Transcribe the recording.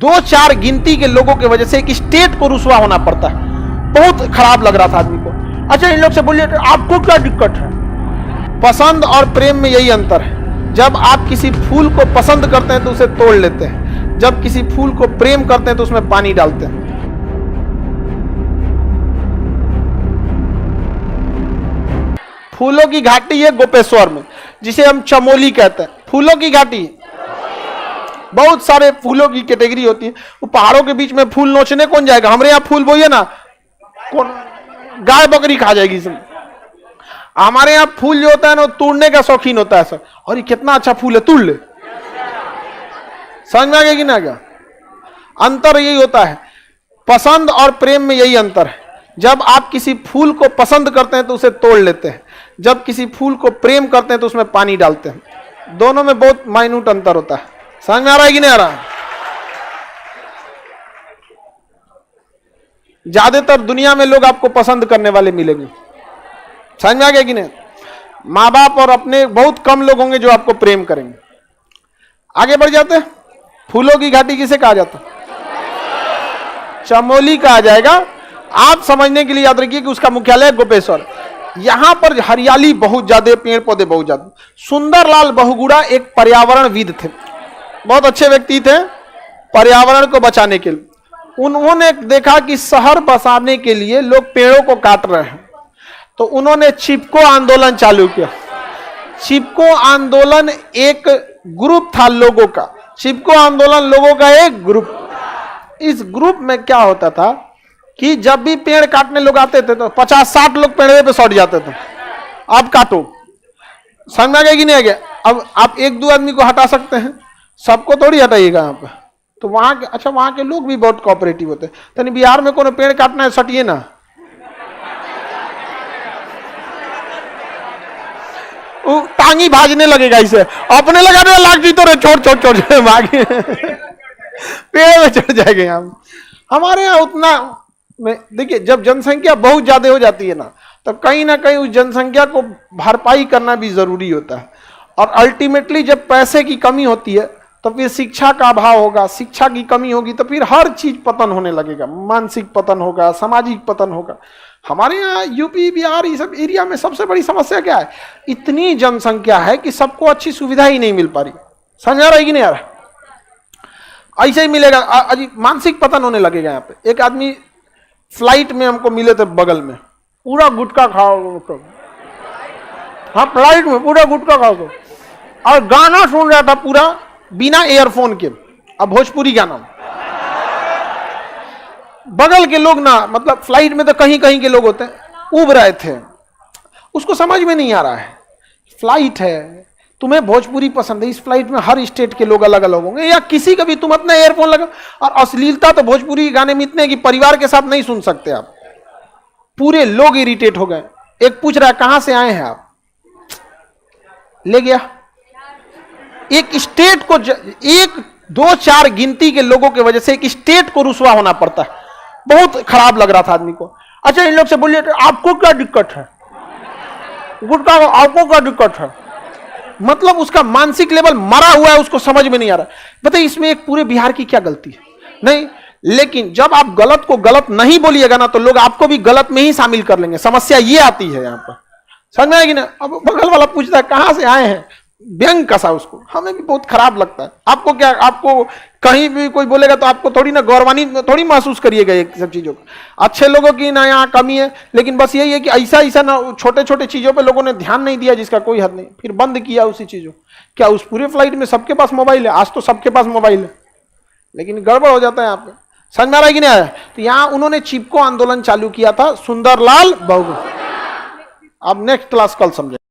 2-4 गिनती के लोगों की वजह से एक स्टेट को रुसवा होना पड़ता है। बहुत खराब लग रहा था आदमी को। अच्छा, इन लोग से बोलिए आपको क्या दिक्कत है? पसंद और प्रेम में यही अंतर है। जब आप किसी फूल को पसंद करते हैं तो उसे तोड़ लेते हैं, जब किसी फूल को प्रेम करते हैं तो उसमें पानी डालते हैं। फूलों की घाटी है गोपेश्वर में, जिसे हम चमोली कहते हैं। फूलों की घाटी, बहुत सारे फूलों की कैटेगरी होती है। वो पहाड़ों के बीच में फूल नोचने कौन जाएगा? हमारे यहाँ फूल बोइए ना, कौन गाय बकरी खा जाएगी इसमें। हमारे यहाँ फूल जो होता है ना, तोड़ने का शौकीन होता है सर। और ये कितना अच्छा फूल है, तोड़ ले। समझ में आ गया कि ना? क्या अंतर यही होता है। पसंद और प्रेम में यही अंतर है। जब आप किसी फूल को पसंद करते हैं तो उसे तोड़ लेते हैं, जब किसी फूल को प्रेम करते हैं तो उसमें पानी डालते हैं। दोनों में बहुत माइन्यूट अंतर होता है। समझ में आ रहा है कि नहीं आ रहा? ज्यादातर दुनिया में लोग आपको पसंद करने वाले मिलेंगे। समझ में आ गया कि नहीं? माँ बाप और अपने बहुत कम लोग होंगे जो आपको प्रेम करेंगे। आगे बढ़ जाते हैं। फूलों की घाटी किसे कहा जाता है? चमोली कहा जाएगा। आप समझने के लिए याद रखिए कि उसका मुख्यालय गोपेश्वर। यहां पर हरियाली बहुत ज्यादा, पेड़ पौधे बहुत ज्यादा। सुंदरलाल बहुगुणा एक पर्यावरणविद थे, बहुत अच्छे व्यक्ति थे पर्यावरण को बचाने के लिए। उन्होंने देखा कि शहर बसाने के लिए लोग पेड़ों को काट रहे हैं, तो उन्होंने चिपको आंदोलन चालू किया। चिपको आंदोलन एक ग्रुप था लोगों का। चिपको आंदोलन लोगों का एक ग्रुप। इस ग्रुप में क्या होता था कि जब भी पेड़ काटने लोग आते थे तो 50-60 लोग पेड़ पे सड़ जाते थे। अब काटो। समझ में आ गया कि नहीं आ गया? अब आप 1-2 आदमी को हटा सकते हैं, सबको थोड़ी हटाइएगा यहाँ पे। तो वहां के, अच्छा वहां के लोग भी बहुत कोऑपरेटिव होते हैं। तो बिहार में कोनो पेड़ काटना है, सटिए ना। टांगी भाजने लगेगा इसे, अपने लगाने लाग जी तो छोड़ भागे पेड़ में चढ़ जाएंगे। यहाँ हमारे यहाँ उतना में देखिए, जब जनसंख्या बहुत ज्यादा हो जाती है ना, तो कहीं ना कहीं उस जनसंख्या को भरपाई करना भी जरूरी होता है। और अल्टीमेटली जब पैसे की कमी होती है तो फिर शिक्षा का अभाव होगा, शिक्षा की कमी होगी तो फिर हर चीज पतन होने लगेगा। मानसिक पतन होगा, सामाजिक पतन होगा। हमारे यहाँ यूपी बिहार ये सब एरिया में सबसे बड़ी समस्या क्या है? इतनी जनसंख्या है कि सबको अच्छी सुविधा ही नहीं मिल पा रही। समझ आ रहा है कि नहीं आ रहा? ऐसे ही मिलेगा, मानसिक पतन होने लगेगा। यहाँ पे एक आदमी फ्लाइट में हमको मिले थे बगल में, पूरा गुटखा खाओ। हाँ, फ्लाइट में पूरा गुटखा खाओ और गाना सुन रहा था पूरा बिना एयरफोन के। अब भोजपुरी गाना। बगल के लोग ना, मतलब फ्लाइट में तो कहीं कहीं के लोग होते हैं, उब रहे थे। उसको समझ में नहीं आ रहा है, फ्लाइट है, तुम्हें भोजपुरी पसंद है, इस फ्लाइट में हर स्टेट के लोग अलग अलग होंगे, या किसी का भी तुम अपना एयरफोन लगा। और अश्लीलता तो भोजपुरी गाने में इतने हैं कि परिवार के साथ नहीं सुन सकते आप। पूरे लोग इरिटेट हो गए। एक पूछ रहा है कहां से आए हैं आप, ले गया। एक स्टेट को, 1-2-4 गिनती के लोगों की वजह से एक स्टेट को रुसवा होना पड़ता है। बहुत खराब लग रहा था आदमी को। अच्छा, इन लोग से बोलिए आपको क्या दिक्कत है? गुटखा आपको क्या दिक्कत है? मतलब उसका मानसिक लेवल मरा हुआ है, उसको समझ में नहीं आ रहा। बताइए इसमें एक पूरे बिहार की क्या गलती है? नहीं, लेकिन जब आप गलत को गलत नहीं बोलिएगा ना, तो लोग आपको भी गलत में ही शामिल कर लेंगे। समस्या ये आती है यहाँ पर। समझ में आएगी ना? अब बगल वाला पूछता है कहां से आए हैं, व्यंग कसा उसको। हमें भी बहुत खराब लगता है। आपको क्या, आपको कहीं भी कोई बोलेगा तो आपको थोड़ी ना गौरवानी थोड़ी महसूस करिएगा ये सब चीजों को। अच्छे लोगों की ना यहाँ कमी है, लेकिन बस यही है कि ऐसा ना छोटे छोटे चीजों पे लोगों ने ध्यान नहीं दिया जिसका कोई हद नहीं, फिर बंद किया उसी चीजों। क्या उस पूरे फ्लाइट में सबके पास मोबाइल है? आज तो सबके पास मोबाइल है, लेकिन गड़बड़ हो जाता है यहाँ पे। समझ में आ रहा है कि नहीं आया? तो यहाँ उन्होंने चिपको आंदोलन चालू किया था, सुंदरलाल बहुगुणा। अब नेक्स्ट क्लास कल समझे।